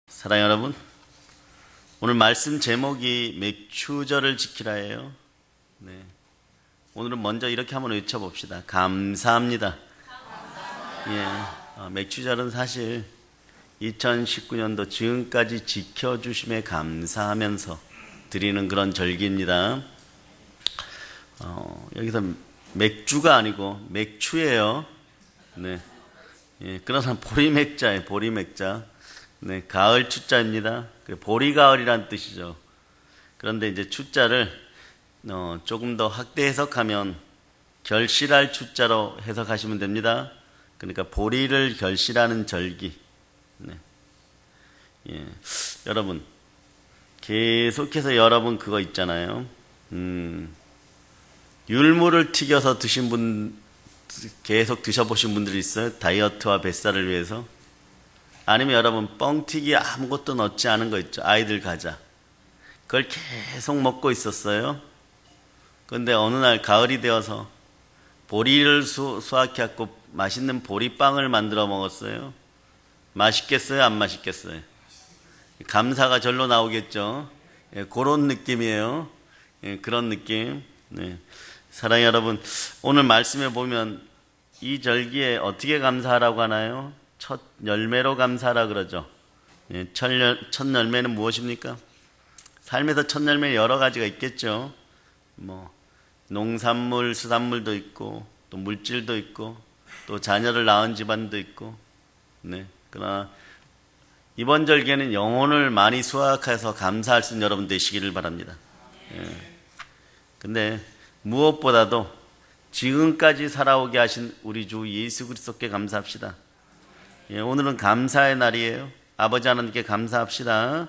사랑하는 여러분, 오늘 말씀 제목이 맥추절을 지키라예요. 네. 오늘은 먼저 이렇게 한번 외쳐봅시다. 감사합니다. 맥추절은 사실 2019년도 지금까지 지켜주심에 감사하면서 드리는 그런 절기입니다. 여기서 맥주가 아니고 맥추예요. 네. 그러나 보리맥자예요. 보리맥자. 네, 가을 추자입니다. 보리가을이란 뜻이죠. 그런데 이제 추자를 조금 더 확대 해석하면 결실할 추자로 해석하시면 됩니다. 그러니까 보리를 결실하는 절기. 네. 여러분, 계속해서 여러분 그거 있잖아요. 율무를 튀겨서 드신 분, 계속 드셔보신 분들이 있어요? 다이어트와 뱃살을 위해서. 아니면 여러분 뻥튀기 아무것도 넣지 않은 거 있죠. 아이들 과자. 그걸 계속 먹고 있었어요. 그런데 어느 날 가을이 되어서 보리를 수확해갖고 맛있는 보리빵을 만들어 먹었어요. 맛있겠어요? 안 맛있겠어요? 감사가 절로 나오겠죠. 그런 느낌이에요. 그런 느낌. 네. 사랑하는 여러분, 오늘 말씀에 보면 이 절기에 어떻게 감사하라고 하나요? 첫 열매로 감사하라 그러죠. 첫 열매는 무엇입니까? 삶에서 첫 열매는 여러 가지가 있겠죠. 농산물, 수산물도 있고, 또 물질도 있고, 또 자녀를 낳은 집안도 있고, 네. 그러나 이번 절기에는 영혼을 많이 수확해서 감사할 수 있는 여러분 되시기를 바랍니다. 근데 무엇보다도 지금까지 살아오게 하신 우리 주 예수 그리스도께 감사합시다. 오늘은 감사의 날이에요. 아버지 하나님께 감사합시다.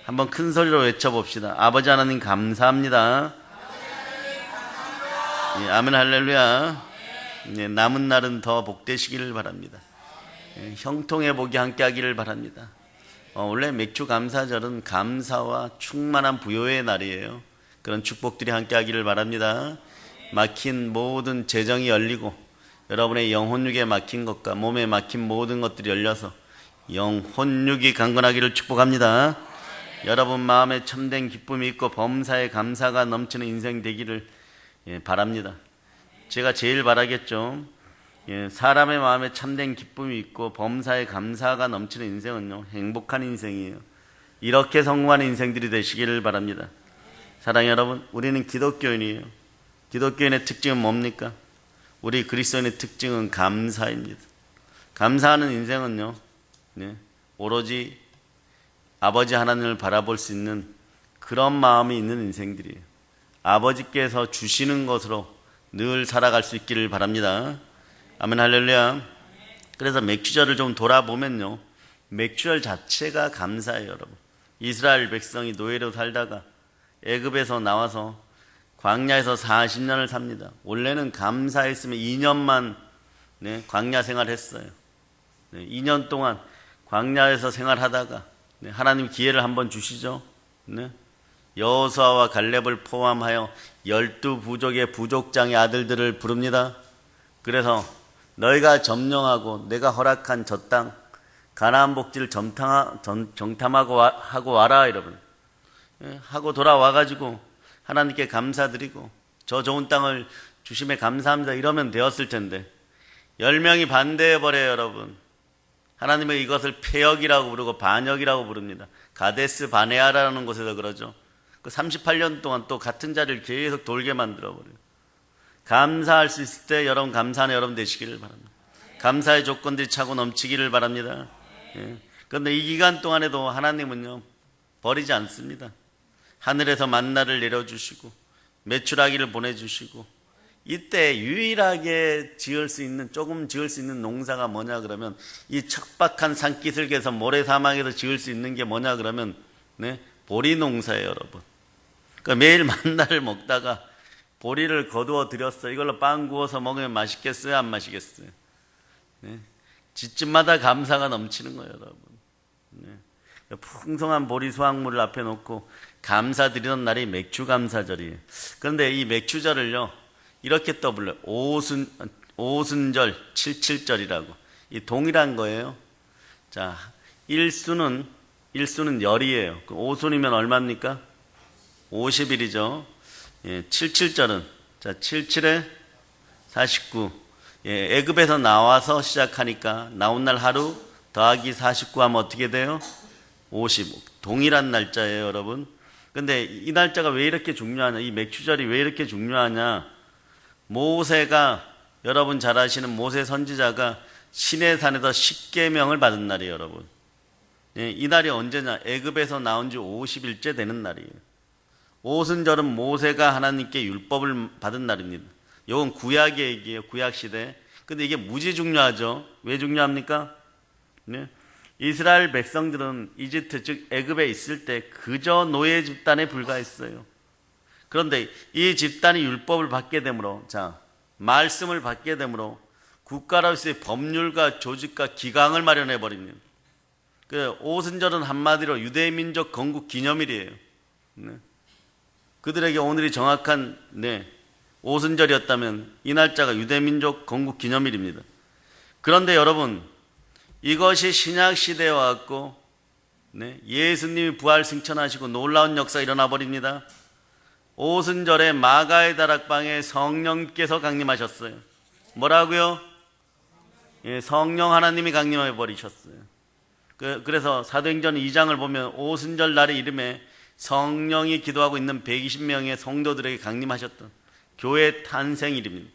한번 큰 소리로 외쳐봅시다. 아버지 하나님 감사합니다. 아멘 할렐루야. 남은 날은 더 복되시기를 바랍니다. 형통의 복이 함께 하기를 바랍니다. 원래 맥주 감사절은 감사와 충만한 부요의 날이에요. 그런 축복들이 함께 하기를 바랍니다. 막힌 모든 재정이 열리고 여러분의 영혼육에 막힌 것과 몸에 막힌 모든 것들이 열려서 영혼육이 강건하기를 축복합니다. 여러분 마음에 참된 기쁨이 있고 범사에 감사가 넘치는 인생 되기를 바랍니다. 제가 제일 바라겠죠. 사람의 마음에 참된 기쁨이 있고 범사에 감사가 넘치는 인생은요, 행복한 인생이에요. 이렇게 성공하는 인생들이 되시기를 바랍니다. 사랑하는 여러분, 우리는 기독교인이에요. 기독교인의 특징은 뭡니까? 우리 그리스도인의 특징은 감사입니다. 감사하는 인생은요, 오로지 아버지 하나님을 바라볼 수 있는 그런 마음이 있는 인생들이에요. 아버지께서 주시는 것으로 늘 살아갈 수 있기를 바랍니다. 아멘 할렐루야. 그래서 맥추절을 좀 돌아보면요, 맥추절 자체가 감사예요. 여러분, 이스라엘 백성이 노예로 살다가 애굽에서 나와서 광야에서 40년을 삽니다. 원래는 감사했으면 2년만 광야 생활했어요. 2년 동안 광야에서 생활하다가 하나님 기회를 한번 주시죠. 여호수아와 갈렙을 포함하여 12부족의 부족장의 아들들을 부릅니다. 그래서 너희가 점령하고 내가 허락한 저 땅 가나안 복지를 정탐하고 하고 와라, 여러분. 하고 돌아와가지고 하나님께 감사드리고 저 좋은 땅을 주심에 감사합니다 이러면 되었을 텐데 10명이 반대해버려요. 여러분, 하나님은 이것을 패역이라고 부르고 반역이라고 부릅니다. 가데스 바네아라는 곳에서 그러죠. 그 38년 동안 또 같은 자리를 계속 돌게 만들어버려요. 감사할 수 있을 때 여러분 감사하는 여러분 되시기를 바랍니다. 감사의 조건들이 차고 넘치기를 바랍니다. 그런데 이 기간 동안에도 하나님은요, 버리지 않습니다. 하늘에서 만나를 내려주시고 메추라기를 보내주시고, 이때 유일하게 조금 지을 수 있는 농사가 뭐냐 그러면 이 척박한 산기슭에서 모래사막에서 지을 수 있는 게 뭐냐 그러면 보리 농사예요. 여러분, 그러니까 매일 만나를 먹다가 보리를 거두어 드렸어요. 이걸로 빵 구워서 먹으면 맛있겠어요? 안 맛있겠어요? 집집마다 감사가 넘치는 거예요. 여러분, 풍성한 보리 수확물을 앞에 놓고 감사드리던 날이 맥추감사절이에요. 그런데 이 맥추절을요, 이렇게 또 불러요. 오순절, 칠칠절이라고. 이 동일한 거예요. 자, 일수는 일수는 열이에요. 오순이면 얼마입니까? 50일이죠. 예, 77절은 자 77에 49. 예, 애굽에서 나와서 시작하니까 나온 날 하루 더하기 49 하면 어떻게 돼요? 50. 동일한 날짜예요, 여러분. 근데 이 날짜가 왜 이렇게 중요하냐? 이 맥추절이 왜 이렇게 중요하냐? 모세가 여러분 잘 아시는 모세 선지자가 시내산에서 십계명을 받은 날이에요, 여러분. 예, 이 날이 언제냐? 애굽에서 나온 지 50일째 되는 날이에요. 오순절은 모세가 하나님께 율법을 받은 날입니다. 이건 구약의 얘기예요, 구약 시대. 근데 이게 무지 중요하죠. 왜 중요합니까? 네? 이스라엘 백성들은 이집트 즉 애굽에 있을 때 그저 노예 집단에 불과했어요. 그런데 이 집단이 율법을 받게 되므로, 자 말씀을 받게 되므로 국가로서의 법률과 조직과 기강을 마련해 버립니다. 그 오순절은 한마디로 유대민족 건국 기념일이에요. 네. 그들에게 오늘이 정확한 오순절이었다면 이 날짜가 유대민족 건국 기념일입니다. 그런데 여러분, 이것이 신약 시대에 왔고 예수님이 부활 승천하시고 놀라운 역사가 일어나 버립니다. 오순절에 마가의 다락방에 성령께서 강림하셨어요. 뭐라고요? 예, 성령 하나님이 강림해 버리셨어요. 그래서 사도행전 2장을 보면 오순절 날의 이름에 성령이 기도하고 있는 120명의 성도들에게 강림하셨던 교회 탄생일입니다.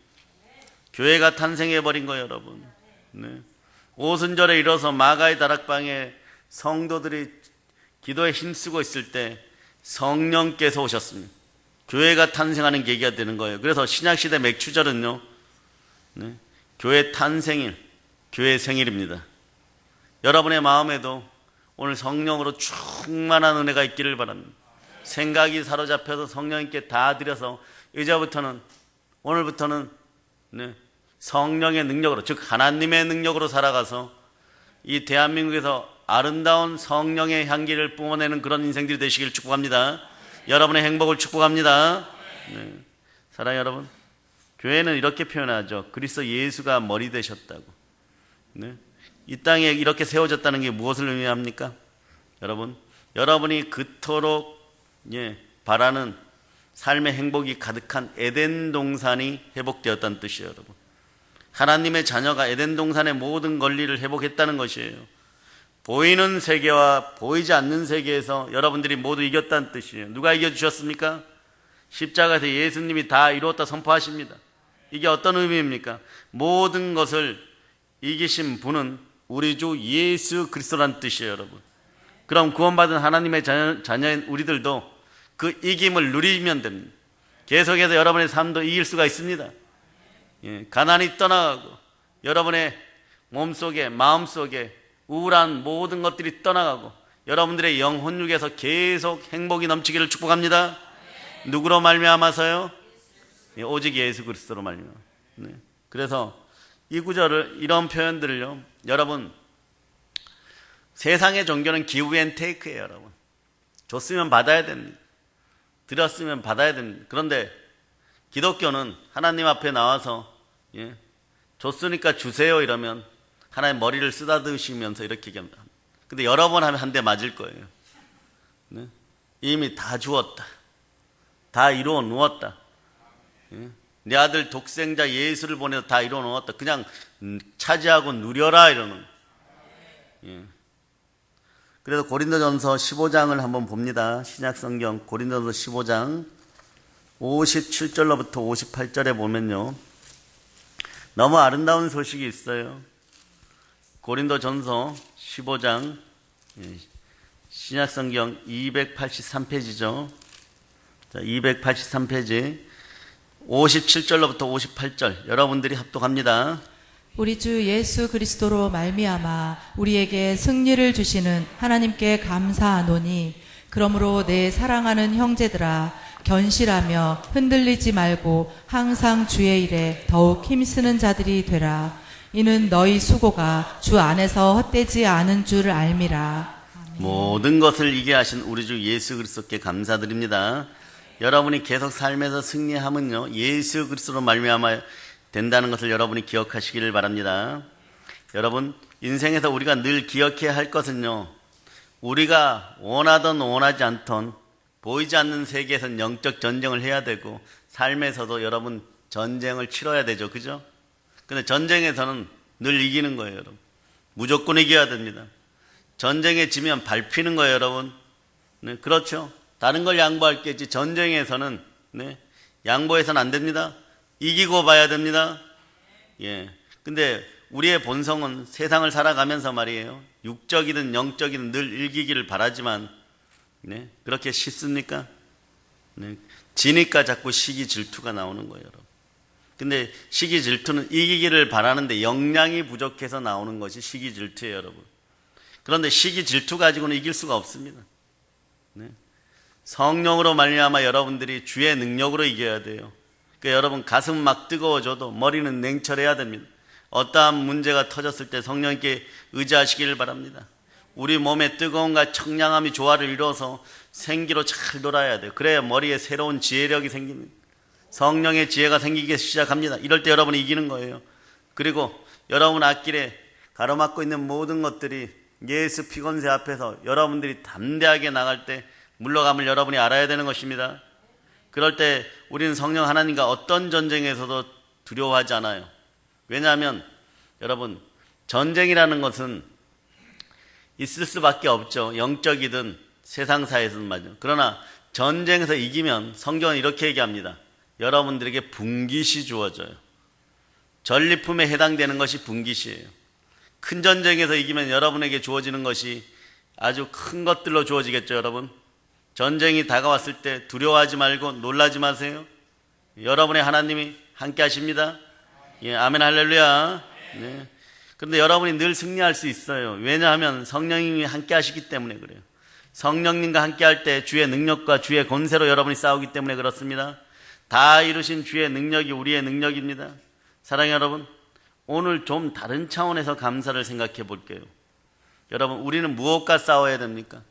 교회가 탄생해 버린 거예요, 여러분. 네. 오순절에 일어서 마가의 다락방에 성도들이 기도에 힘쓰고 있을 때 성령께서 오셨습니다. 교회가 탄생하는 계기가 되는 거예요. 그래서 신약시대 맥추절은요, 교회 탄생일, 교회 생일입니다. 여러분의 마음에도 오늘 성령으로 충만한 은혜가 있기를 바랍니다. 생각이 사로잡혀서 성령님께 다 드려서 이제부터는, 오늘부터는 성령의 능력으로, 즉 하나님의 능력으로 살아가서 이 대한민국에서 아름다운 성령의 향기를 뿜어내는 그런 인생들이 되시길 축복합니다. 여러분의 행복을 축복합니다. 사랑하는 여러분, 교회는 이렇게 표현하죠. 그리스도 예수가 머리 되셨다고. 이 땅에 이렇게 세워졌다는 게 무엇을 의미합니까? 여러분, 여러분이 그토록 바라는 삶의 행복이 가득한 에덴 동산이 회복되었다는 뜻이에요, 여러분. 하나님의 자녀가 에덴 동산의 모든 권리를 회복했다는 것이에요. 보이는 세계와 보이지 않는 세계에서 여러분들이 모두 이겼다는 뜻이에요. 누가 이겨주셨습니까? 십자가에서 예수님이 다 이루었다 선포하십니다. 이게 어떤 의미입니까? 모든 것을 이기신 분은 우리 주 예수 그리스도라는 뜻이에요, 여러분. 그럼 구원받은 하나님의 자녀인 우리들도 그 이김을 누리면 됩니다. 계속해서 여러분의 삶도 이길 수가 있습니다. 가난이 떠나가고 여러분의 몸속에, 마음속에 우울한 모든 것들이 떠나가고 여러분들의 영혼육에서 계속 행복이 넘치기를 축복합니다. 누구로 말미암아서요? 오직 예수 그리스도로 말미암아. 그래서 이 구절을, 이런 표현들을요, 여러분, 세상의 종교는 기브 앤 테이크예요, 여러분. 줬으면 받아야 됩니다. 드렸으면 받아야 됩니다. 그런데 기독교는 하나님 앞에 나와서 줬으니까 주세요 이러면 하나님 머리를 쓰다드시면서 이렇게 얘기합니다. 근데 여러 번 하면 한 대 맞을 거예요. 이미 다 주었다. 다 이루어 놓았다. 내 아들 독생자 예수를 보내서 다 이루어 놓았다. 그냥 차지하고 누려라 이러는. 그래서 고린도전서 15장을 한번 봅니다. 신약성경 고린도전서 15장 57절로부터 58절에 보면요, 너무 아름다운 소식이 있어요. 고린도전서 15장, 신약성경 283페이지죠. 자, 283페이지 57절로부터 58절 여러분들이 합독합니다. 우리 주 예수 그리스도로 말미암아 우리에게 승리를 주시는 하나님께 감사하노니, 그러므로 내 사랑하는 형제들아, 견실하며 흔들리지 말고 항상 주의 일에 더욱 힘쓰는 자들이 되라. 이는 너희 수고가 주 안에서 헛되지 않은 줄 알미라. 모든 것을 이기게 하신 우리 주 예수 그리스도께 감사드립니다. 여러분이 계속 삶에서 승리함은요, 예수 그리스도로 말미암아 된다는 것을 여러분이 기억하시기를 바랍니다. 여러분, 인생에서 우리가 늘 기억해야 할 것은요, 우리가 원하든 원하지 않던 보이지 않는 세계에서는 영적 전쟁을 해야 되고 삶에서도 여러분 전쟁을 치러야 되죠. 그죠? 근데 전쟁에서는 늘 이기는 거예요, 여러분. 무조건 이겨야 됩니다. 전쟁에 지면 밟히는 거예요, 여러분. 네, 그렇죠. 다른 걸 양보할 게 있지 전쟁에서는 양보해서는 안 됩니다. 이기고 봐야 됩니다. 예. 근데 우리의 본성은 세상을 살아가면서 말이에요. 육적이든 영적이든 늘 이기기를 바라지만 그렇게 쉽습니까? 지니까 자꾸 시기 질투가 나오는 거예요, 여러분. 근데 시기 질투는 이기기를 바라는데 역량이 부족해서 나오는 것이 시기 질투예요, 여러분. 그런데 시기 질투 가지고는 이길 수가 없습니다. 성령으로 말미암아 여러분들이 주의 능력으로 이겨야 돼요. 그러니까 여러분 가슴 막 뜨거워져도 머리는 냉철해야 됩니다. 어떠한 문제가 터졌을 때 성령께 의지하시기를 바랍니다. 우리 몸의 뜨거움과 청량함이 조화를 이루어서 생기로 잘 돌아야 돼요. 그래야 머리에 새로운 지혜력이 생깁니다. 성령의 지혜가 생기기 시작합니다. 이럴 때 여러분이 이기는 거예요. 그리고 여러분 앞길에 가로막고 있는 모든 것들이 예수 피권세 앞에서 여러분들이 담대하게 나갈 때 물러감을 여러분이 알아야 되는 것입니다. 그럴 때 우리는 성령 하나님과 어떤 전쟁에서도 두려워하지 않아요. 왜냐하면 여러분 전쟁이라는 것은 있을 수밖에 없죠. 영적이든 세상사에서든 말이죠. 그러나 전쟁에서 이기면 성경은 이렇게 얘기합니다. 여러분들에게 분깃이 주어져요. 전리품에 해당되는 것이 분깃이에요. 큰 전쟁에서 이기면 여러분에게 주어지는 것이 아주 큰 것들로 주어지겠죠, 여러분. 전쟁이 다가왔을 때 두려워하지 말고 놀라지 마세요. 여러분의 하나님이 함께 하십니다. 예, 아멘 할렐루야. 네. 그런데 여러분이 늘 승리할 수 있어요. 왜냐하면 성령님이 함께 하시기 때문에 그래요. 성령님과 함께 할 때 주의 능력과 주의 권세로 여러분이 싸우기 때문에 그렇습니다. 다 이루신 주의 능력이 우리의 능력입니다. 사랑하는 여러분, 오늘 좀 다른 차원에서 감사를 생각해 볼게요. 여러분, 우리는 무엇과 싸워야 됩니까?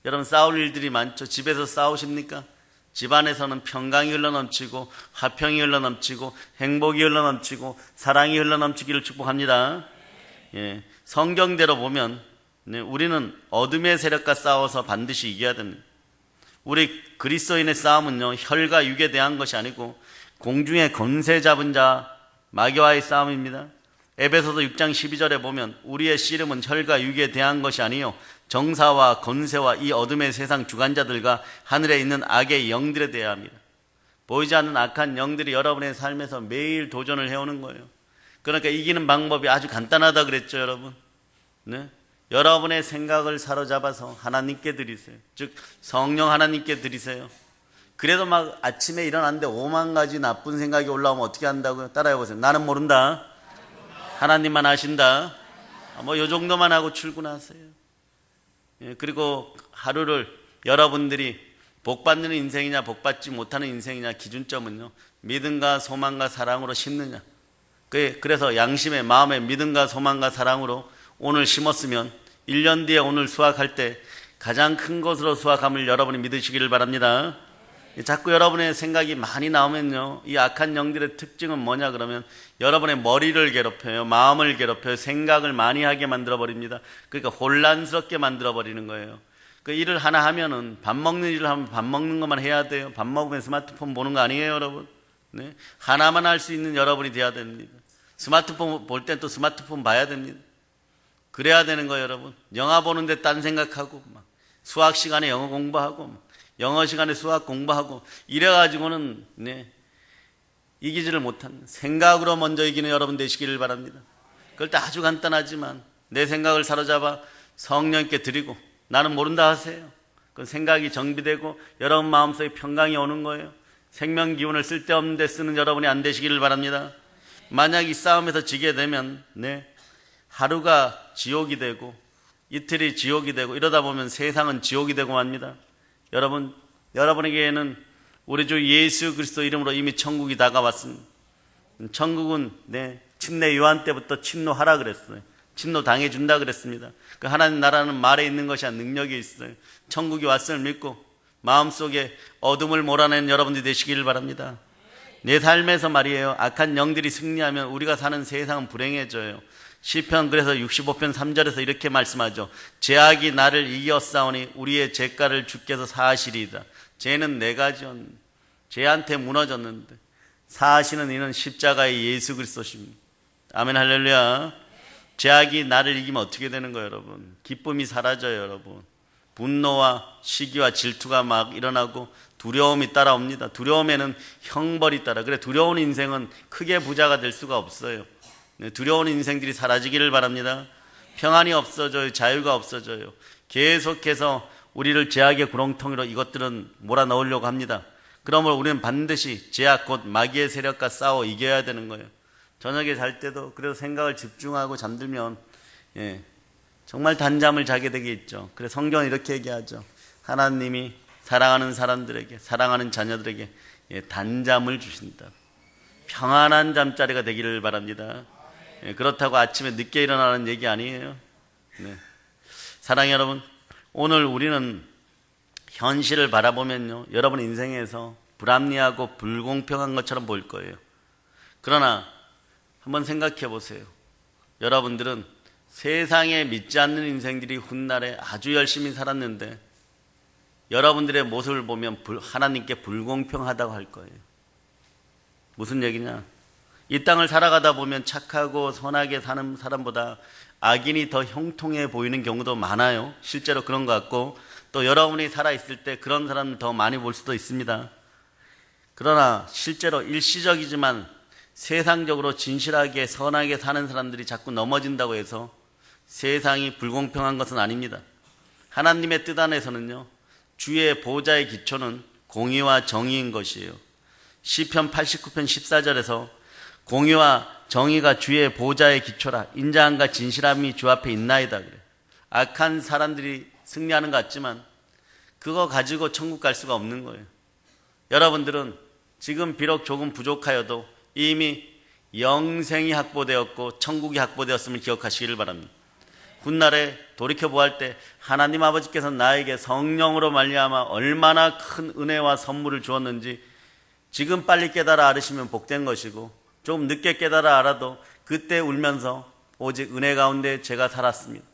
여러분, 싸울 일들이 많죠. 집에서 싸우십니까? 집안에서는 평강이 흘러넘치고 화평이 흘러넘치고 행복이 흘러넘치고 사랑이 흘러넘치기를 축복합니다. 예, 성경대로 보면 우리는 어둠의 세력과 싸워서 반드시 이겨야 됩니다. 우리 그리스도인의 싸움은요, 혈과 육에 대한 것이 아니고 공중의 권세 잡은 자 마귀와의 싸움입니다. 에베소서 6장 12절에 보면 우리의 씨름은 혈과 육에 대한 것이 아니요 정사와 권세와 이 어둠의 세상 주관자들과 하늘에 있는 악의 영들에 대해야 합니다. 보이지 않는 악한 영들이 여러분의 삶에서 매일 도전을 해오는 거예요. 그러니까 이기는 방법이 아주 간단하다 그랬죠, 여러분. 네? 여러분의 생각을 사로잡아서 하나님께 드리세요. 즉 성령 하나님께 드리세요. 그래도 막 아침에 일어났는데 5만 가지 나쁜 생각이 올라오면 어떻게 한다고요? 따라해보세요. 나는 모른다. 하나님만 아신다. 뭐 요 정도만 하고 출근하세요. 예, 그리고 하루를 여러분들이 복받는 인생이냐 복받지 못하는 인생이냐 기준점은요, 믿음과 소망과 사랑으로 심느냐. 그래서 양심의 마음의 믿음과 소망과 사랑으로 오늘 심었으면 1년 뒤에 오늘 수확할 때 가장 큰 것으로 수확함을 여러분이 믿으시기를 바랍니다. 자꾸 여러분의 생각이 많이 나오면요, 이 악한 영들의 특징은 뭐냐 그러면 여러분의 머리를 괴롭혀요. 마음을 괴롭혀요. 생각을 많이 하게 만들어버립니다. 그러니까 혼란스럽게 만들어버리는 거예요. 그 일을 하나 하면은 밥 먹는 일을 하면 밥 먹는 것만 해야 돼요. 밥 먹으면 스마트폰 보는 거 아니에요, 여러분. 네? 하나만 할 수 있는 여러분이 돼야 됩니다. 스마트폰 볼 땐 또 스마트폰 봐야 됩니다. 그래야 되는 거예요, 여러분. 영화 보는데 딴 생각하고 막 수학 시간에 영어 공부하고 막 영어 시간에 수학 공부하고 이래가지고는 이기지를 못합니다. 생각으로 먼저 이기는 여러분 되시기를 바랍니다. 그럴 때 아주 간단하지만 내 생각을 사로잡아 성령께 드리고 나는 모른다 하세요. 그 생각이 정비되고 여러분 마음속에 평강이 오는 거예요. 생명 기운을 쓸데없는 데 쓰는 여러분이 안 되시기를 바랍니다. 만약 이 싸움에서 지게 되면 하루가 지옥이 되고 이틀이 지옥이 되고 이러다 보면 세상은 지옥이 되고 맙니다. 여러분에게는 우리 주 예수 그리스도 이름으로 이미 천국이 다가왔습니다. 천국은 침례 요한 때부터 침노하라 그랬어요. 침노 당해준다 그랬습니다. 그 하나님 나라는 말에 있는 것이 아니라 능력이 있어요. 천국이 왔음을 믿고 마음속에 어둠을 몰아내는 여러분들이 되시기를 바랍니다. 내 삶에서 말이에요, 악한 영들이 승리하면 우리가 사는 세상은 불행해져요. 시편 그래서 65편 3절에서 이렇게 말씀하죠. 죄악이 나를 이겼사오니 우리의 죄가를 주께서 사하시리이다. 죄는 내가 지었는데, 죄한테 무너졌는데 사하시는 이는 십자가의 예수 그리스도십니다. 아멘 할렐루야. 죄악이 나를 이기면 어떻게 되는 거예요, 여러분? 기쁨이 사라져요, 여러분. 분노와 시기와 질투가 막 일어나고 두려움이 따라옵니다. 두려움에는 형벌이 따라. 그래, 두려운 인생은 크게 부자가 될 수가 없어요. 두려운 인생들이 사라지기를 바랍니다. 평안이 없어져요. 자유가 없어져요. 계속해서 우리를 죄악의 구렁텅이로 이것들은 몰아넣으려고 합니다. 그러므로 우리는 반드시 죄악 곧 마귀의 세력과 싸워 이겨야 되는 거예요. 저녁에 잘 때도 그래도 생각을 집중하고 잠들면 정말 단잠을 자게 되게 있죠. 그래서 성경은 이렇게 얘기하죠. 하나님이 사랑하는 사람들에게, 사랑하는 자녀들에게 단잠을 주신다. 평안한 잠자리가 되기를 바랍니다. 그렇다고 아침에 늦게 일어나는 얘기 아니에요. 사랑하는 여러분, 오늘 우리는 현실을 바라보면요, 여러분 인생에서 불합리하고 불공평한 것처럼 보일 거예요. 그러나 한번 생각해 보세요. 여러분들은 세상에 믿지 않는 인생들이 훗날에 아주 열심히 살았는데 여러분들의 모습을 보면 하나님께 불공평하다고 할 거예요. 무슨 얘기냐? 이 땅을 살아가다 보면 착하고 선하게 사는 사람보다 악인이 더 형통해 보이는 경우도 많아요. 실제로 그런 것 같고, 또 여러분이 살아있을 때 그런 사람을 더 많이 볼 수도 있습니다. 그러나 실제로 일시적이지만 세상적으로 진실하게 선하게 사는 사람들이 자꾸 넘어진다고 해서 세상이 불공평한 것은 아닙니다. 하나님의 뜻 안에서는요, 주의 보좌의 기초는 공의와 정의인 것이에요. 시편 89편 14절에서 공의와 정의가 주의 보좌의 기초라, 인자함과 진실함이 주 앞에 있나이다 그래요. 악한 사람들이 승리하는 것 같지만 그거 가지고 천국 갈 수가 없는 거예요. 여러분들은 지금 비록 조금 부족하여도 이미 영생이 확보되었고 천국이 확보되었음을 기억하시기를 바랍니다. 훗날에 돌이켜보할 때 하나님 아버지께서 나에게 성령으로 말미암아 얼마나 큰 은혜와 선물을 주었는지 지금 빨리 깨달아 알으시면 복된 것이고, 좀 늦게 깨달아 알아도 그때 울면서 오직 은혜 가운데 제가 살았습니다.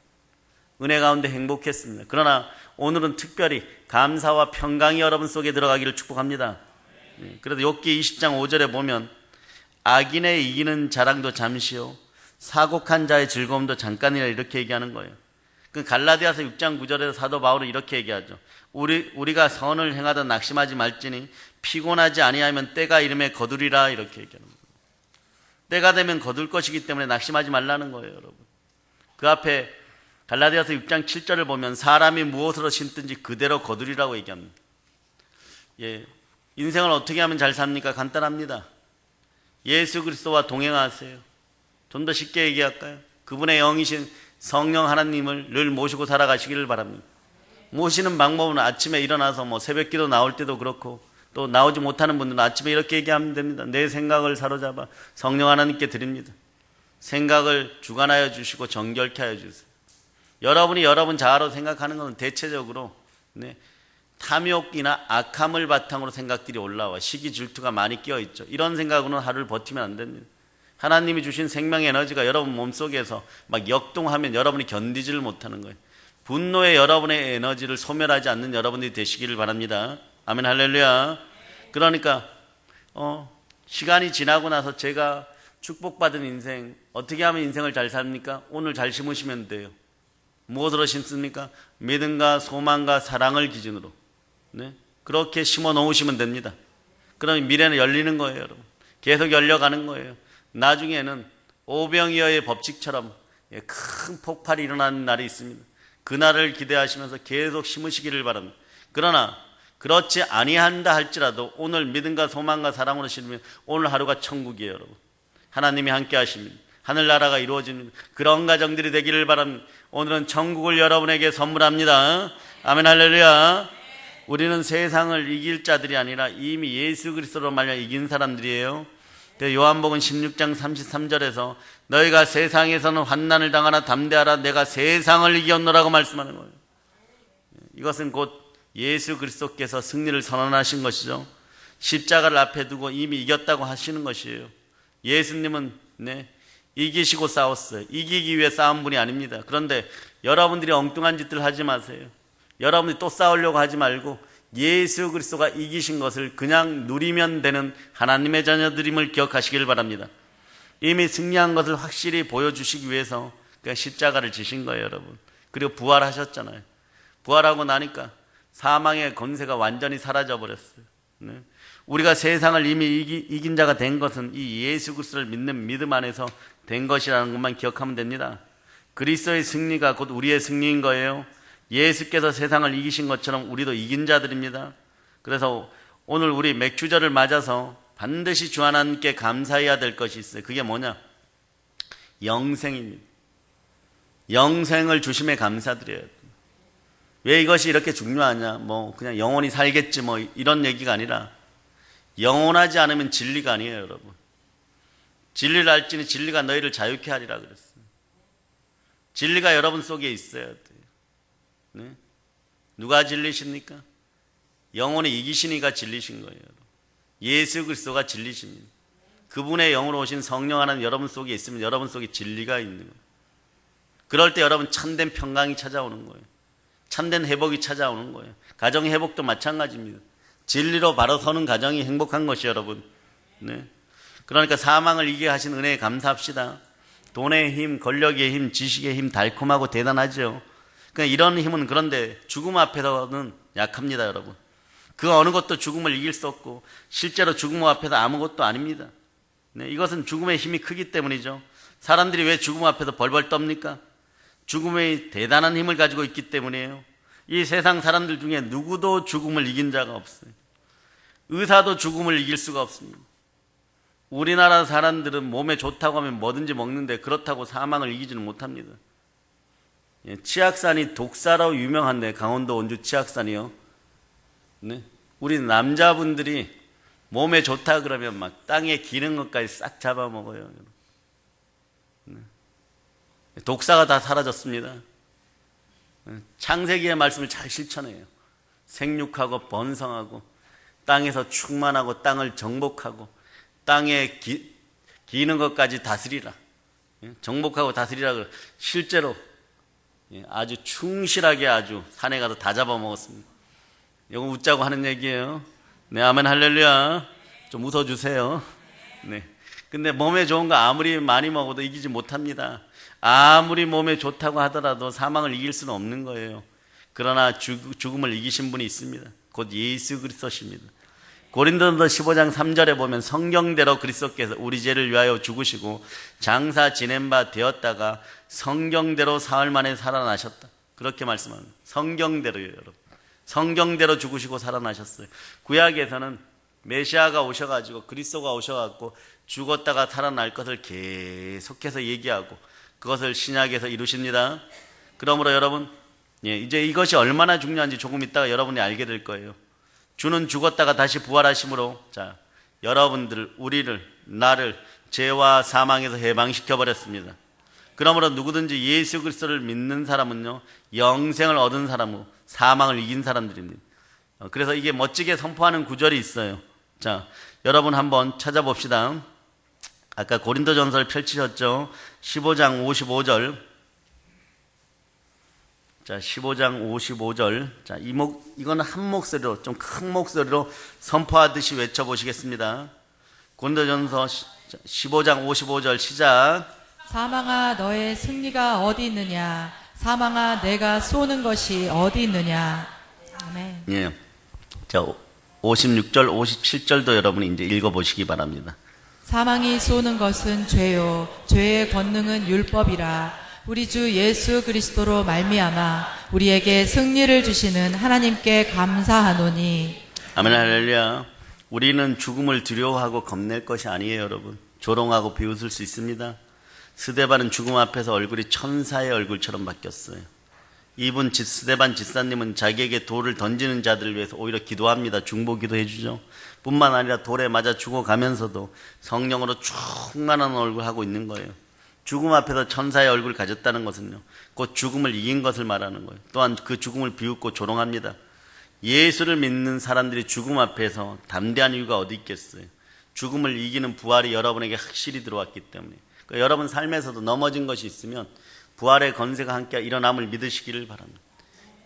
은혜 가운데 행복했습니다. 그러나 오늘은 특별히 감사와 평강이 여러분 속에 들어가기를 축복합니다. 그래도 욥기 20장 5절에 보면 악인의 이기는 자랑도 잠시요 사곡한 자의 즐거움도 잠깐이라 이렇게 얘기하는 거예요. 그 갈라디아서 6장 9절에서 사도 바울은 이렇게 얘기하죠. 우리가 선을 행하다 낙심하지 말지니 피곤하지 아니하면 때가 이름에 거두리라 이렇게 얘기하는 거예요. 때가 되면 거둘 것이기 때문에 낙심하지 말라는 거예요, 여러분. 그 앞에 갈라디아서 6장 7절을 보면 사람이 무엇으로 심든지 그대로 거두리라고 얘기합니다. 인생을 어떻게 하면 잘 삽니까? 간단합니다. 예수 그리스도와 동행하세요. 좀 더 쉽게 얘기할까요? 그분의 영이신 성령 하나님을 늘 모시고 살아가시기를 바랍니다. 모시는 방법은 아침에 일어나서 새벽기도 나올 때도 그렇고, 또 나오지 못하는 분들은 아침에 이렇게 얘기하면 됩니다. 내 생각을 사로잡아 성령 하나님께 드립니다. 생각을 주관하여 주시고 정결케 하여 주세요. 여러분이 여러분 자아로 생각하는 것은 대체적으로 탐욕이나 악함을 바탕으로 생각들이 올라와 시기 질투가 많이 끼어있죠. 이런 생각으로는 하루를 버티면 안 됩니다. 하나님이 주신 생명의 에너지가 여러분 몸속에서 막 역동하면 여러분이 견디지를 못하는 거예요. 분노의 여러분의 에너지를 소멸하지 않는 여러분들이 되시기를 바랍니다. 아멘 할렐루야. 그러니까 시간이 지나고 나서 제가 축복받은 인생, 어떻게 하면 인생을 잘 삽니까? 오늘 잘 심으시면 돼요. 무엇으로 심습니까? 믿음과 소망과 사랑을 기준으로 그렇게 심어 놓으시면 됩니다. 그러면 미래는 열리는 거예요, 여러분. 계속 열려가는 거예요. 나중에는 오병이어의 법칙처럼 큰 폭발이 일어나는 날이 있습니다. 그날을 기대하시면서 계속 심으시기를 바랍니다. 그러나 그렇지 아니한다 할지라도 오늘 믿음과 소망과 사랑으로 심으면 오늘 하루가 천국이에요, 여러분. 하나님이 함께 하십니다. 하늘나라가 이루어집니다. 그런 가정들이 되기를 바랍니다. 오늘은 천국을 여러분에게 선물합니다. 아멘 할렐루야. 우리는 세상을 이길 자들이 아니라 이미 예수 그리스도로 말려 이긴 사람들이에요. 요한복음 16장 33절에서 너희가 세상에서는 환난을 당하나 담대하라 내가 세상을 이겼노라고 말씀하는 거예요. 이것은 곧 예수 그리스도께서 승리를 선언하신 것이죠. 십자가를 앞에 두고 이미 이겼다고 하시는 것이에요. 예수님은 이기시고 싸웠어요. 이기기 위해 싸운 분이 아닙니다. 그런데 여러분들이 엉뚱한 짓들 하지 마세요. 여러분들이 또 싸우려고 하지 말고 예수 그리스도가 이기신 것을 그냥 누리면 되는 하나님의 자녀들임을 기억하시길 바랍니다. 이미 승리한 것을 확실히 보여주시기 위해서 그냥 십자가를 지신 거예요, 여러분. 그리고 부활하셨잖아요. 부활하고 나니까 사망의 권세가 완전히 사라져 버렸어요. 네. 우리가 세상을 이미 이긴 자가 된 것은 이 예수 그리스도를 믿는 믿음 안에서 된 것이라는 것만 기억하면 됩니다. 그리스도의 승리가 곧 우리의 승리인 거예요. 예수께서 세상을 이기신 것처럼 우리도 이긴 자들입니다. 그래서 오늘 우리 맥주절을 맞아서 반드시 주 하나님께 감사해야 될 것이 있어요. 그게 뭐냐? 영생입니다. 영생을 주심에 감사드려요. 왜 이것이 이렇게 중요하냐? 뭐 그냥 영원히 살겠지 뭐 이런 얘기가 아니라 영원하지 않으면 진리가 아니에요, 여러분. 진리를 알지니 진리가 너희를 자유케 하리라 그랬어요. 진리가 여러분 속에 있어야 돼요. 네? 누가 진리십니까? 영원히 이기신 이가 진리신 거예요. 예수 그리스도가 진리십니다. 그분의 영으로 오신 성령 하나님 여러분 속에 있으면 여러분 속에 진리가 있는 거예요. 그럴 때 여러분 참된 평강이 찾아오는 거예요. 참된 회복이 찾아오는 거예요. 가정의 회복도 마찬가지입니다. 진리로 바로 서는 가정이 행복한 것이 여러분. 네. 그러니까 사망을 이기게 하신 은혜에 감사합시다. 돈의 힘, 권력의 힘, 지식의 힘 달콤하고 대단하죠. 그러니까 이런 힘은 그런데 죽음 앞에서는 약합니다, 여러분. 그 어느 것도 죽음을 이길 수 없고 실제로 죽음 앞에서 아무것도 아닙니다. 네, 이것은 죽음의 힘이 크기 때문이죠. 사람들이 왜 죽음 앞에서 벌벌 떱니까? 죽음의 대단한 힘을 가지고 있기 때문이에요. 이 세상 사람들 중에 누구도 죽음을 이긴 자가 없어요. 의사도 죽음을 이길 수가 없습니다. 우리나라 사람들은 몸에 좋다고 하면 뭐든지 먹는데 그렇다고 사망을 이기지는 못합니다. 치악산이 독사로 유명한데 강원도 원주 치악산이요. 네? 우리 남자분들이 몸에 좋다 그러면 막 땅에 기는 것까지 싹 잡아먹어요. 네? 독사가 다 사라졌습니다. 창세기의 말씀을 잘 실천해요. 생육하고 번성하고 땅에서 충만하고 땅을 정복하고 땅에 기는 것까지 다스리라. 정복하고 다스리라. 실제로 아주 충실하게 아주 산에 가서 다 잡아먹었습니다. 이거 웃자고 하는 얘기예요. 네, 아멘 할렐루야. 좀 웃어주세요. 네. 근데 몸에 좋은 거 아무리 많이 먹어도 이기지 못합니다. 아무리 몸에 좋다고 하더라도 사망을 이길 수는 없는 거예요. 그러나 죽음을 이기신 분이 있습니다. 곧 예수 그리스도십니다. 고린도전서 15장 3절에 보면 성경대로 그리스도께서 우리 죄를 위하여 죽으시고 장사 지낸 바 되었다가 성경대로 사흘 만에 살아나셨다. 그렇게 말씀합니다. 성경대로요, 여러분. 성경대로 죽으시고 살아나셨어요. 구약에서는 메시아가 오셔가지고 그리스도가 오셔가지고 죽었다가 살아날 것을 계속해서 얘기하고 그것을 신약에서 이루십니다. 그러므로 여러분, 이제 이것이 얼마나 중요한지 조금 있다가 여러분이 알게 될 거예요. 주는 죽었다가 다시 부활하심으로 자, 여러분들, 우리를, 나를 죄와 사망에서 해방시켜 버렸습니다. 그러므로 누구든지 예수 그리스도를 믿는 사람은요, 영생을 얻은 사람이고 사망을 이긴 사람들입니다. 그래서 이게 멋지게 선포하는 구절이 있어요. 자, 여러분 한번 찾아봅시다. 아까 고린도전서를 펼치셨죠? 15장 55절. 자, 15장 55절. 자, 이거는 한 목소리로, 좀 큰 목소리로 선포하듯이 외쳐보시겠습니다. 고린도전서 15장 55절 시작. 사망아, 너의 승리가 어디 있느냐? 사망아, 내가 쏘는 것이 어디 있느냐? 아멘. 예. 자, 56절, 57절도 여러분이 이제 읽어보시기 바랍니다. 사망이 쏘는 것은 죄요, 죄의 권능은 율법이라. 우리 주 예수 그리스도로 말미암아 우리에게 승리를 주시는 하나님께 감사하노니. 아멘 할렐루야. 우리는 죽음을 두려워하고 겁낼 것이 아니에요, 여러분. 조롱하고 비웃을 수 있습니다. 스데반은 죽음 앞에서 얼굴이 천사의 얼굴처럼 바뀌었어요. 이분 스데반 집사님은 자기에게 돌을 던지는 자들을 위해서 오히려 기도합니다. 중보기도 해주죠. 뿐만 아니라 돌에 맞아 죽어가면서도 성령으로 충만한 얼굴 하고 있는 거예요. 죽음 앞에서 천사의 얼굴을 가졌다는 것은요, 곧 죽음을 이긴 것을 말하는 거예요. 또한 그 죽음을 비웃고 조롱합니다. 예수를 믿는 사람들이 죽음 앞에서 담대한 이유가 어디 있겠어요? 죽음을 이기는 부활이 여러분에게 확실히 들어왔기 때문에. 그러니까 여러분 삶에서도 넘어진 것이 있으면 부활의 권세가 함께 일어남을 믿으시기를 바랍니다.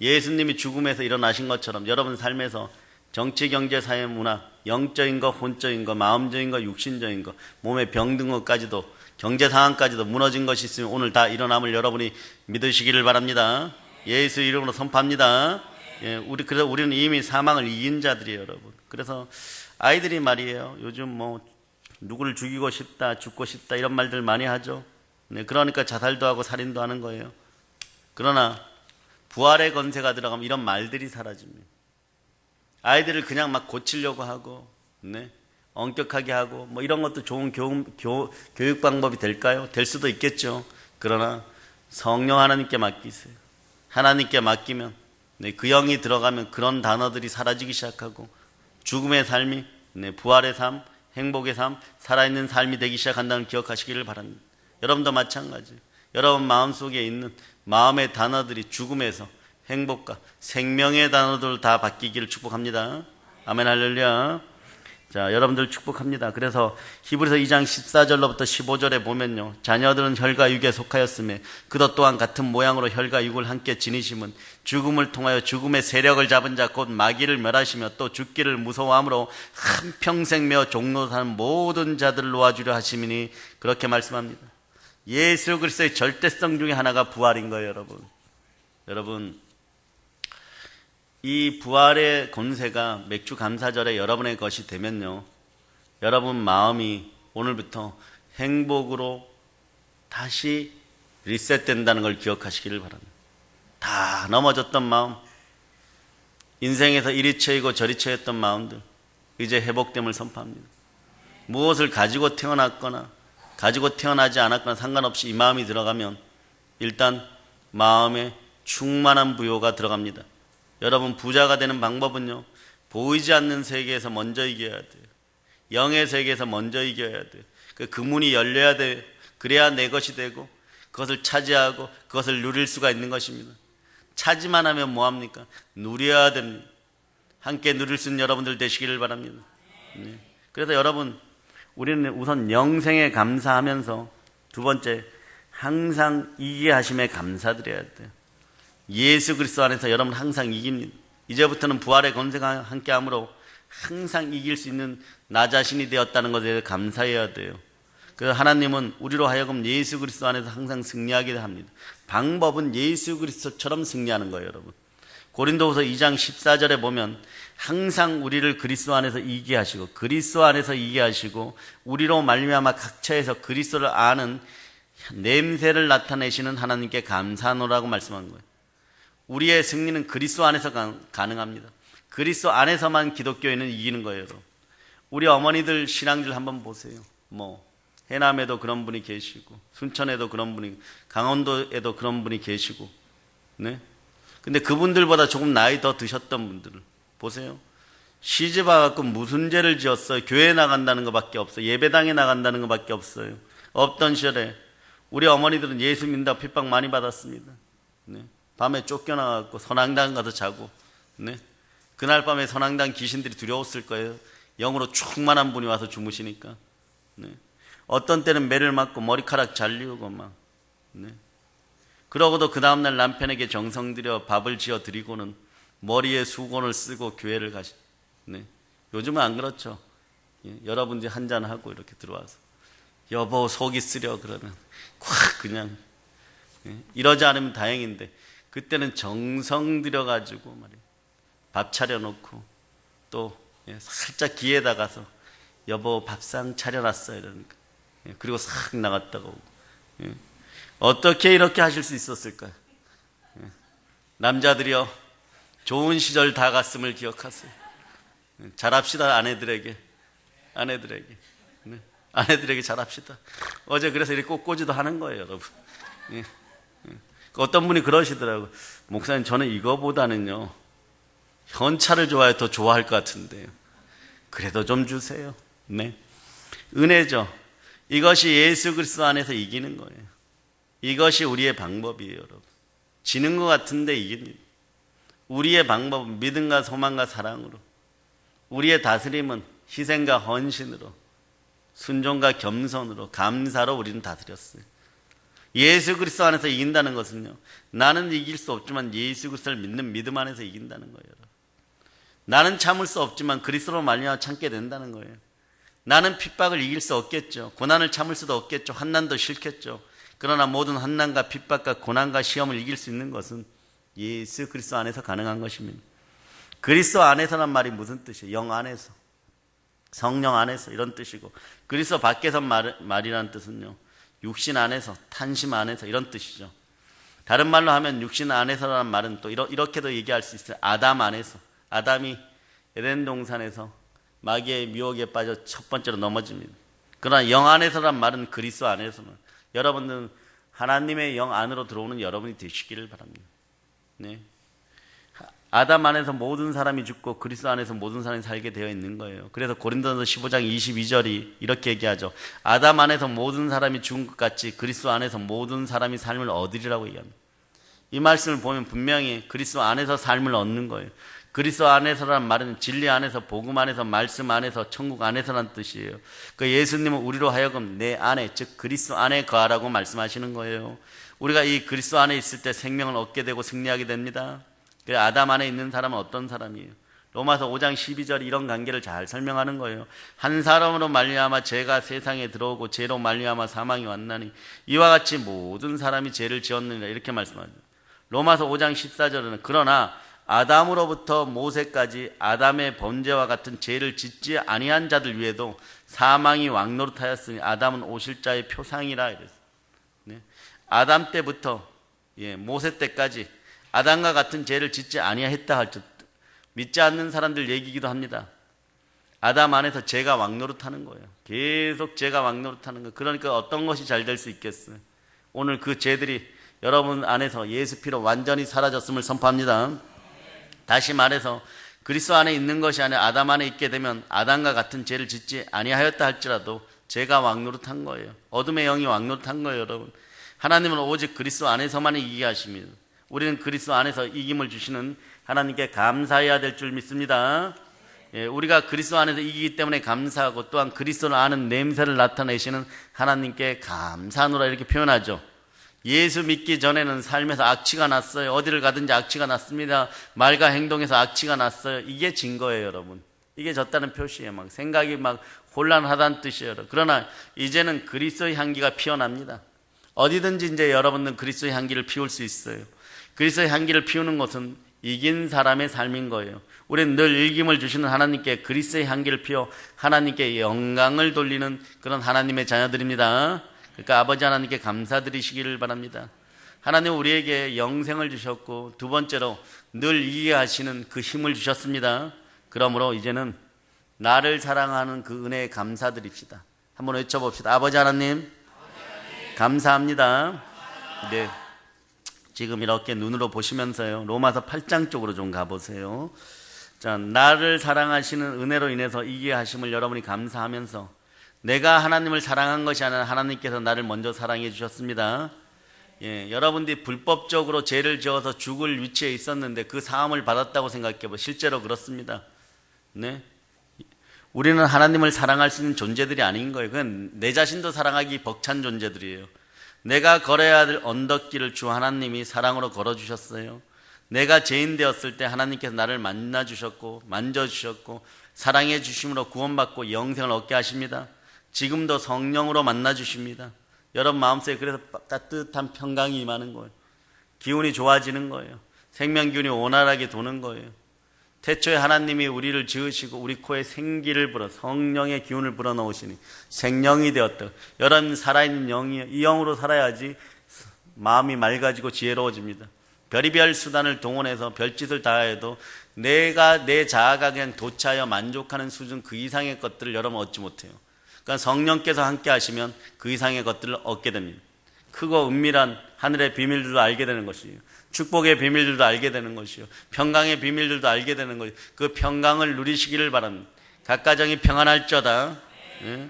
예수님이 죽음에서 일어나신 것처럼 여러분 삶에서 정치, 경제, 사회, 문화, 영적인 거, 혼적인 거, 마음적인 거, 육신적인 거, 몸의 병든 것까지도, 경제 상황까지도 무너진 것이 있으면 오늘 다 일어남을 여러분이 믿으시기를 바랍니다. 예수 이름으로 선포합니다. 예, 그래서 우리는 이미 사망을 이긴 자들이에요, 여러분. 그래서 아이들이 말이에요. 요즘 뭐 누구를 죽이고 싶다, 죽고 싶다 이런 말들 많이 하죠. 네, 그러니까 자살도 하고 살인도 하는 거예요. 그러나 부활의 권세가 들어가면 이런 말들이 사라집니다. 아이들을 그냥 막 고치려고 하고, 네, 엄격하게 하고, 뭐 이런 것도 좋은 교육 방법이 될까요? 될 수도 있겠죠. 그러나 성령 하나님께 맡기세요. 하나님께 맡기면, 네, 그 영이 들어가면 그런 단어들이 사라지기 시작하고, 죽음의 삶이, 네, 부활의 삶, 행복의 삶, 살아있는 삶이 되기 시작한다는 기억하시기를 바랍니다. 여러분도 마찬가지. 여러분 마음속에 있는 마음의 단어들이 죽음에서 행복과 생명의 단어들 다 바뀌기를 축복합니다. 아멘 할렐루야. 자, 여러분들 축복합니다. 그래서 히브리서 2장 14절로부터 15절에 보면요, 자녀들은 혈과 육에 속하였으며 그도 또한 같은 모양으로 혈과 육을 함께 지니심은 죽음을 통하여 죽음의 세력을 잡은 자 곧 마귀를 멸하시며 또 죽기를 무서워함으로 한평생 메어 종로 사는 모든 자들을 놓아주려 하심이니 그렇게 말씀합니다. 예수 그리스도의 절대성 중에 하나가 부활인 거예요, 여러분. 여러분, 이 부활의 권세가 맥주 감사절에 여러분의 것이 되면요, 여러분 마음이 오늘부터 행복으로 다시 리셋된다는 걸 기억하시기를 바랍니다. 다 넘어졌던 마음, 인생에서 이리 처이고 저리 처였던 마음들 이제 회복됨을 선포합니다. 무엇을 가지고 태어났거나 가지고 태어나지 않았거나 상관없이 이 마음이 들어가면 일단 마음에 충만한 부요가 들어갑니다. 여러분 부자가 되는 방법은요, 보이지 않는 세계에서 먼저 이겨야 돼요. 영의 세계에서 먼저 이겨야 돼요. 그 문이 열려야 돼요. 그래야 내 것이 되고 그것을 차지하고 그것을 누릴 수가 있는 것입니다. 차지만 하면 뭐합니까? 누려야 됩니다. 함께 누릴 수 있는 여러분들 되시기를 바랍니다. 네. 그래서 여러분, 우리는 우선 영생에 감사하면서 두 번째, 항상 이기게 하심에 감사드려야 돼요. 예수 그리스도 안에서 여러분 항상 이깁니다. 이제부터는 부활의 권세가 함께함으로 항상 이길 수 있는 나 자신이 되었다는 것에 감사해야 돼요. 그래서 하나님은 우리로 하여금 예수 그리스도 안에서 항상 승리하게 합니다. 방법은 예수 그리스도처럼 승리하는 거예요, 여러분. 고린도후서 2장 14절에 보면 항상 우리를 그리스도 안에서 이기게 하시고 그리스도 안에서 이기게 하시고 우리로 말미암아 각처에서 그리스도를 아는 냄새를 나타내시는 하나님께 감사하노라고 말씀한 거예요. 우리의 승리는 그리스도 안에서 가능합니다. 그리스도 안에서만 기독교인은 이기는 거예요, 여러분. 우리 어머니들 신앙들 한번 보세요. 해남에도 그런 분이 계시고 순천에도 그런 분이, 강원도에도 그런 분이 계시고, 네. 근데 그분들보다 조금 나이 더 드셨던 분들을 보세요. 시집 와갖고 무슨 죄를 지었어요? 교회 나간다는 것밖에 없어요. 예배당에 나간다는 것밖에 없어요. 없던 시절에 우리 어머니들은 예수 믿는다고 핍박 많이 받았습니다. 네. 밤에 쫓겨나갖고 선앙당 가서 자고, 네. 그날 밤에 선앙당 귀신들이 두려웠을 거예요. 영으로 충만한 분이 와서 주무시니까. 네. 어떤 때는 매를 맞고 머리카락 잘리우고 막, 네. 그러고도 그 다음날 남편에게 정성 들여 밥을 지어 드리고는 머리에 수건을 쓰고 교회를 네. 요즘은 안 그렇죠. 예. 여러분들이 한잔하고 이렇게 들어와서 여보 속이 쓰려 그러면 콱 그냥, 예. 이러지 않으면 다행인데 그때는 정성 들여가지고 말이에요. 밥 차려놓고 또, 예. 살짝 기에다 가서 여보 밥상 차려놨어요 이러니까, 예. 그리고 싹 나갔다가 오고, 예. 어떻게 이렇게 하실 수 있었을까요? 예. 남자들이요, 좋은 시절 다 갔음을 기억하세요. 예. 잘합시다. 아내들에게, 네. 아내들에게 잘합시다. 어제 그래서 이렇게 꽃꽂이도 하는 거예요, 여러분. 예. 예. 어떤 분이 그러시더라고요. 목사님, 저는 이거보다는요 현찰을 좋아해 더 좋아할 것 같은데요. 그래도 좀 주세요. 네. 은혜죠. 이것이 예수 그리스도 안에서 이기는 거예요. 이것이 우리의 방법이에요, 여러분. 지는 것 같은데 이깁니다. 우리의 방법은 믿음과 소망과 사랑으로, 우리의 다스림은 희생과 헌신으로, 순종과 겸손으로 감사로 우리는 다스렸어요. 예수 그리스도 안에서 이긴다는 것은요, 나는 이길 수 없지만 예수 그리스도를 믿는 믿음 안에서 이긴다는 거예요. 나는 참을 수 없지만 그리스도로 말미암아 참게 된다는 거예요. 나는 핍박을 이길 수 없겠죠. 고난을 참을 수도 없겠죠. 환난도 싫겠죠. 그러나 모든 환난과 핍박과 고난과 시험을 이길 수 있는 것은 예수 그리스도 안에서 가능한 것입니다. 그리스도 안에서란 말이 무슨 뜻이에요? 영 안에서, 성령 안에서 이런 뜻이고, 그리스도 밖에서 말이라는 뜻은요, 육신 안에서, 탄심 안에서 이런 뜻이죠. 다른 말로 하면 육신 안에서라는 말은 또 이렇게도 얘기할 수 있어요. 아담 안에서. 아담이 에덴 동산에서 마귀의 미혹에 빠져 첫 번째로 넘어집니다. 그러나 영 안에서란 말은 그리스도 안에서는, 여러분은 하나님의 영 안으로 들어오는 여러분이 되시기를 바랍니다. 네. 아담 안에서 모든 사람이 죽고 그리스도 안에서 모든 사람이 살게 되어 있는 거예요. 그래서 고린도전서 15장 22절이 이렇게 얘기하죠. 아담 안에서 모든 사람이 죽은 것 같이 그리스도 안에서 모든 사람이 삶을 얻으리라고 얘기합니다. 이 말씀을 보면 분명히 그리스도 안에서 삶을 얻는 거예요. 그리스도 안에서라는 말은 진리 안에서, 복음 안에서, 말씀 안에서, 천국 안에서라는 뜻이에요. 그 예수님은 우리로 하여금 내 안에, 즉 그리스도 안에 거하라고 말씀하시는 거예요. 우리가 이 그리스도 안에 있을 때 생명을 얻게 되고 승리하게 됩니다. 아담 안에 있는 사람은 어떤 사람이에요? 로마서 5장 12절이 이런 관계를 잘 설명하는 거예요. 한 사람으로 말미암아 죄가 세상에 들어오고 죄로 말미암아 사망이 왔나니 이와 같이 모든 사람이 죄를 지었느니라, 이렇게 말씀하죠. 로마서 5장 14절은 그러나 아담으로부터 모세까지 아담의 범죄와 같은 죄를 짓지 아니한 자들 위에도 사망이 왕노릇하였으니 아담은 오실 자의 표상이라 이랬어요. 네. 아담 때부터 모세 때까지 아담과 같은 죄를 짓지 아니했다 할 때 믿지 않는 사람들 얘기기도 합니다. 아담 안에서 죄가 왕노릇하는 거예요. 계속 죄가 왕노릇하는 거예요. 그러니까 어떤 것이 잘 될 수 있겠어요? 오늘 그 죄들이 여러분 안에서 예수 피로 완전히 사라졌음을 선포합니다. 다시 말해서 그리스도 안에 있는 것이 아니라 아담 안에 있게 되면 아담과 같은 죄를 짓지 아니하였다 할지라도 죄가 왕노릇한 거예요. 어둠의 영이 왕노릇한 거예요. 여러분, 하나님은 오직 그리스도 안에서만 이기게 하십니다. 우리는 그리스도 안에서 이김을 주시는 하나님께 감사해야 될 줄 믿습니다. 우리가 그리스도 안에서 이기기 때문에 감사하고, 또한 그리스도를 아는 냄새를 나타내시는 하나님께 감사하노라, 이렇게 표현하죠. 예수 믿기 전에는 삶에서 악취가 났어요. 어디를 가든지 악취가 났습니다. 말과 행동에서 악취가 났어요. 이게 증거예요, 여러분. 이게 졌다는 표시예요. 막 생각이 막 혼란하다는 뜻이에요. 그러나 이제는 그리스도의 향기가 피어납니다. 어디든지 이제 여러분은 그리스도의 향기를 피울 수 있어요. 그리스도의 향기를 피우는 것은 이긴 사람의 삶인 거예요. 우리는 늘 이김을 주시는 하나님께 그리스도의 향기를 피워 하나님께 영광을 돌리는 그런 하나님의 자녀들입니다. 그러니까 아버지 하나님께 감사드리시기를 바랍니다. 하나님 우리에게 영생을 주셨고, 두 번째로 늘 이기게 하시는 그 힘을 주셨습니다. 그러므로 이제는 나를 사랑하는 그 은혜에 감사드립시다. 한번 외쳐봅시다. 아버지 하나님, 감사합니다. 네. 지금 이렇게 눈으로 보시면서요, 로마서 8장 쪽으로 좀 가보세요. 자, 나를 사랑하시는 은혜로 인해서 이기게 하심을 여러분이 감사하면서, 내가 하나님을 사랑한 것이 아니라 하나님께서 나를 먼저 사랑해 주셨습니다. 여러분들이 불법적으로 죄를 지어서 죽을 위치에 있었는데 그 사함을 받았다고 생각해보세요. 실제로 그렇습니다. 네? 우리는 하나님을 사랑할 수 있는 존재들이 아닌 거예요. 그건 내 자신도 사랑하기 벅찬 존재들이에요. 내가 걸어야 할 언덕길을 주 하나님이 사랑으로 걸어주셨어요. 내가 죄인 되었을 때 하나님께서 나를 만나주셨고 만져주셨고 사랑해 주심으로 구원받고 영생을 얻게 하십니다. 지금도 성령으로 만나주십니다. 여러분 마음속에 그래서 따뜻한 평강이 임하는 거예요. 기운이 좋아지는 거예요. 생명 기운이 원활하게 도는 거예요. 태초에 하나님이 우리를 지으시고 우리 코에 생기를 불어 성령의 기운을 불어넣으시니 생령이 되었다. 여러분 살아있는 영이에요. 이 영으로 살아야지 마음이 맑아지고 지혜로워집니다. 별의별 수단을 동원해서 별짓을 다해도 내가 내 자아가 그냥 도취하여 만족하는 수준 그 이상의 것들을 여러분 얻지 못해요. 그러니까 성령께서 함께 하시면 그 이상의 것들을 얻게 됩니다. 크고 은밀한 하늘의 비밀들도 알게 되는 것이에요. 축복의 비밀들도 알게 되는 것이요. 평강의 비밀들도 알게 되는 것이요. 그 평강을 누리시기를 바랍니다. 각 가정이 평안할지어다. 예?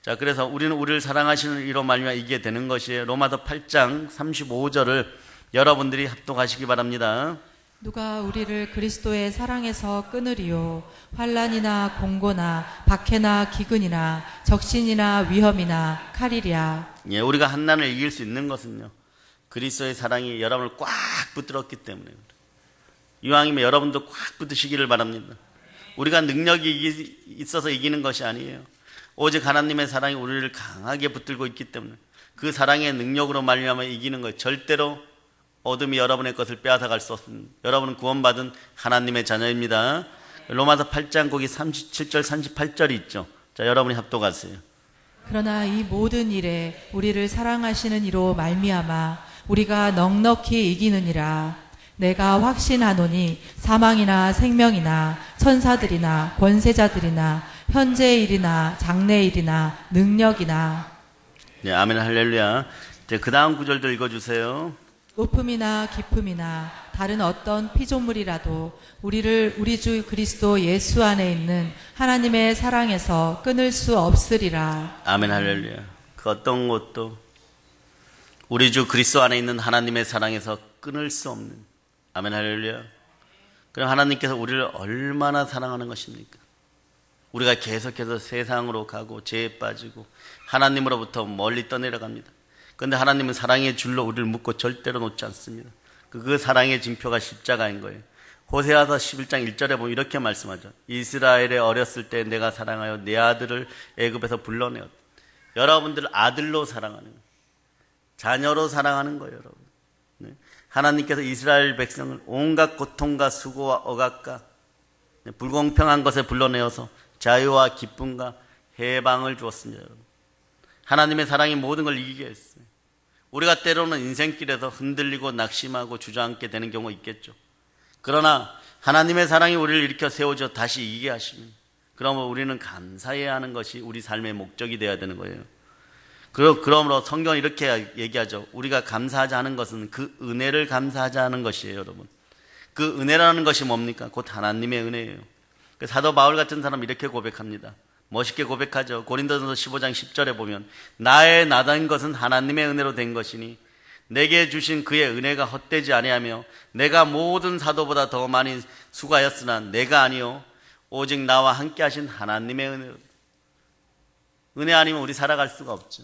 자, 그래서 우리는 우리를 사랑하시는 이로 말미암아 이게 되는 것이에요. 로마서 8장 35절을 여러분들이 합독하시기 바랍니다. 누가 우리를 그리스도의 사랑에서 끊으리요? 환난이나 공고나 박해나 기근이나 적신이나 위험이나 칼이랴. 예, 우리가 한난을 이길 수 있는 것은요, 그리스도의 사랑이 여러분을 꽉 붙들었기 때문에. 이왕이면 여러분도 꽉 붙으시기를 바랍니다. 우리가 능력이 있어서 이기는 것이 아니에요. 오직 하나님의 사랑이 우리를 강하게 붙들고 있기 때문에 그 사랑의 능력으로 말미암아 이기는 거예요. 절대로 어둠이 여러분의 것을 빼앗아갈 수 없습니다. 여러분은 구원받은 하나님의 자녀입니다. 로마서 8장 거기 37절 38절이 있죠. 자, 여러분이 합독하세요. 그러나 이 모든 일에 우리를 사랑하시는 이로 말미암아 우리가 넉넉히 이기느니라. 내가 확신하노니 사망이나 생명이나 천사들이나 권세자들이나 현재의 일이나 장래의 일이나 능력이나. 네, 아멘 할렐루야. 그 다음 구절도 읽어주세요. 높음이나 깊음이나 다른 어떤 피조물이라도 우리를 우리 주 그리스도 예수 안에 있는 하나님의 사랑에서 끊을 수 없으리라. 아멘 할렐루야. 그 어떤 것도 우리 주 그리스도 안에 있는 하나님의 사랑에서 끊을 수 없는. 아멘 할렐루야. 그럼 하나님께서 우리를 얼마나 사랑하는 것입니까? 우리가 계속해서 세상으로 가고 죄에 빠지고 하나님으로부터 멀리 떠내려갑니다. 그런데 하나님은 사랑의 줄로 우리를 묶고 절대로 놓지 않습니다. 그 사랑의 징표가 십자가인 거예요. 호세아서 11장 1절에 보면 이렇게 말씀하죠. 이스라엘에 어렸을 때 내가 사랑하여 내 아들을 애굽에서 불러내었다. 여러분들 아들로 사랑하는 거예요. 자녀로 사랑하는 거예요, 여러분. 네. 하나님께서 이스라엘 백성을 온갖 고통과 수고와 억압과 불공평한 것에 불러내어서 자유와 기쁨과 해방을 주었습니다, 여러분. 하나님의 사랑이 모든 걸 이기게 했어요. 우리가 때로는 인생길에서 흔들리고 낙심하고 주저앉게 되는 경우가 있겠죠. 그러나 하나님의 사랑이 우리를 일으켜 세워줘 다시 이기게 하시면, 그러면 우리는 감사해야 하는 것이 우리 삶의 목적이 되어야 되는 거예요. 그러므로 성경은 이렇게 얘기하죠. 우리가 감사하자 하는 것은 그 은혜를 감사하자 하는 것이에요, 여러분. 그 은혜라는 것이 뭡니까? 곧 하나님의 은혜예요. 사도 바울 같은 사람은 이렇게 고백합니다. 멋있게 고백하죠. 고린도전서 15장 10절에 보면 나의 나된 것은 하나님의 은혜로 된 것이니 내게 주신 그의 은혜가 헛되지 아니하며 내가 모든 사도보다 더 많이 수고하였으나 내가 아니요 오직 나와 함께 하신 하나님의 은혜로. 은혜 아니면 우리 살아갈 수가 없죠.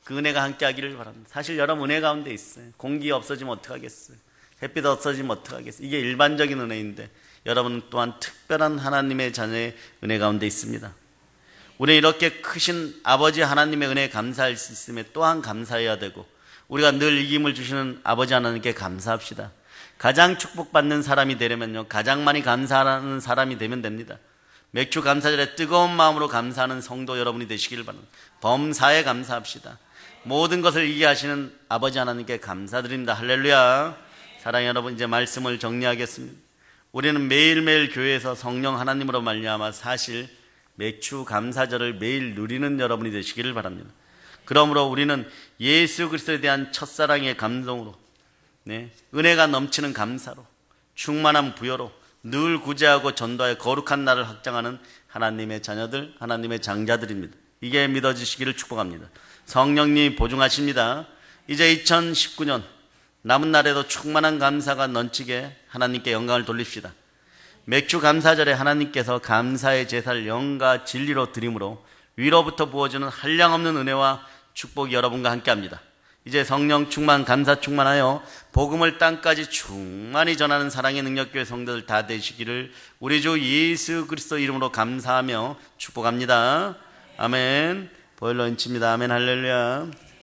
그 은혜가 함께 하기를 바랍니다. 사실 여러분 은혜 가운데 있어요. 공기 없어지면 어떡하겠어요. 햇빛 없어지면 어떡하겠어요. 이게 일반적인 은혜인데 여러분은 또한 특별한 하나님의 자녀의 은혜 가운데 있습니다. 우리는 이렇게 크신 아버지 하나님의 은혜에 감사할 수 있음에 또한 감사해야 되고, 우리가 늘 이김을 주시는 아버지 하나님께 감사합시다. 가장 축복받는 사람이 되려면요, 가장 많이 감사하는 사람이 되면 됩니다. 맥주 감사절에 뜨거운 마음으로 감사하는 성도 여러분이 되시길 바랍니다. 범사에 감사합시다. 모든 것을 이기게 하시는 아버지 하나님께 감사드립니다. 할렐루야. 사랑하는 여러분, 이제 말씀을 정리하겠습니다. 우리는 매일매일 교회에서 성령 하나님으로 말미암아 사실 맥주 감사절을 매일 누리는 여러분이 되시기를 바랍니다. 그러므로 우리는 예수 그리스도에 대한 첫사랑의 감동으로, 은혜가 넘치는 감사로, 충만한 부여로 늘 구제하고 전도하여 거룩한 나를 확장하는 하나님의 자녀들, 하나님의 장자들입니다. 이게 믿어지시기를 축복합니다. 성령님 보증하십니다. 이제 2019년 남은 날에도 충만한 감사가 넘치게 하나님께 영광을 돌립시다. 맥주 감사절에 하나님께서 감사의 제사를 영과 진리로 드림으로 위로부터 부어주는 한량없는 은혜와 축복이 여러분과 함께합니다. 이제 성령 충만, 감사 충만하여 복음을 땅까지 충만히 전하는 사랑의 능력교회 성도들 다 되시기를 우리 주 예수 그리스도 이름으로 감사하며 축복합니다. 아멘. 보일러 인칩니다. 아멘 할렐루야.